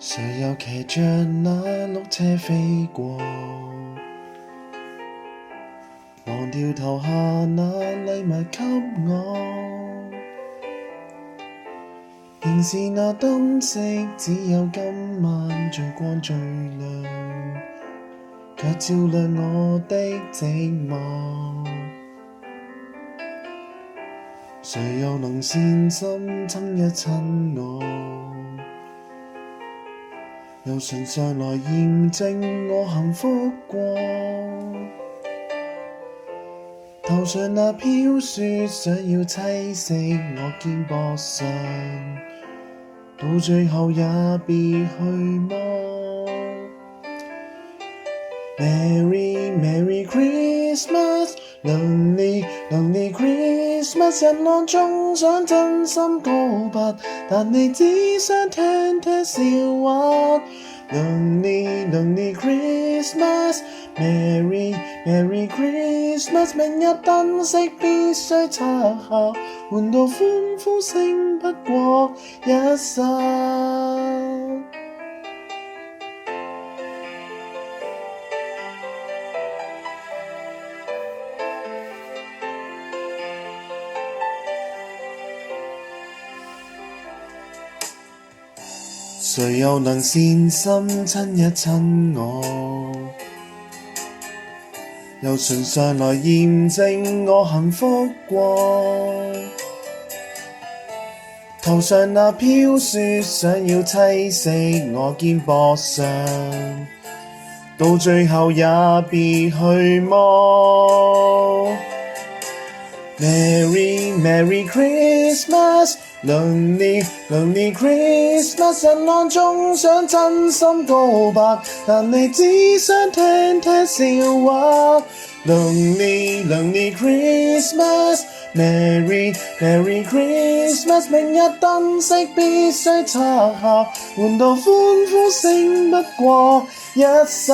誰又騎着那綠車飛過，忘掉投下那禮物給我，仍是那燈色，只有今晚最光最亮，卻照亮我的寂寞。誰又能善心親一親我，由唇上來驗證我幸福過？頭上那飄雪想要棲息我肩膊上，到最後也別去麼？ Merry Merry Christmas， Lonely Lonely Christmas， 人浪中想真心告白，但你只想聽聽笑話。Lonely Lonely Christmas， Merry Merry Christmas， 明日燈飾必須拆下，換到歡呼聲不過一剎。誰又能善心親一親我，由唇上來驗證我幸福過？頭上那飄雪想要棲息我肩膊上，到最後也別去麼？ Merry Merry Christmas， Lonely Lonely Christmas， 人浪中想真心告白，但你只想聽聽笑話。Lonely Lonely Christmas， Merry Merry Christmas， 明日燈飾必須拆下，換到歡呼聲不過一剎。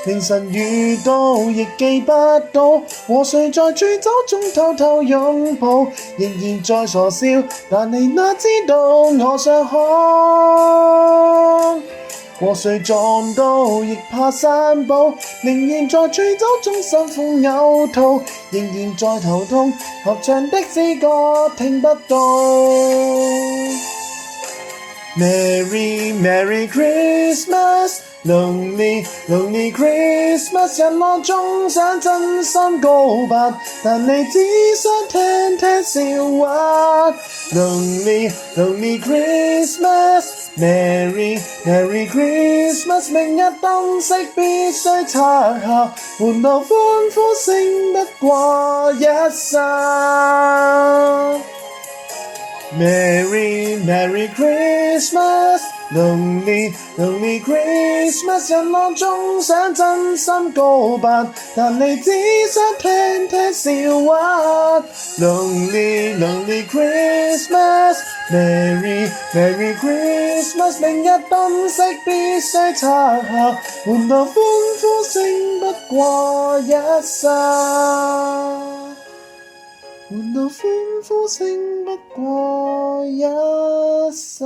凌晨遇到亦記不到，和誰在醉酒中偷偷擁抱，仍然在傻笑，但你哪知道我想哭。和誰撞到亦怕散步，寧願在醉酒中辛苦嘔吐，仍然在頭痛，合唱的詩歌聽不到。Merry Merry Christmas， Lonely Lonely Christmas， 人浪中想真心告白，但你只想聽聽笑話。Lonely Lonely Christmas， Merry Merry Christmas， 明日燈飾必須拆下，換到歡呼聲不過一剎。Merry Merry Christmas， Lonely Lonely Christmas， 人浪中想真心告白，但你只想聽聽笑話。Lonely Lonely Christmas， Merry Merry Christmas， 明日燈飾必須拆下，換到歡呼聲不過一剎。換到歡呼聲不過一剎。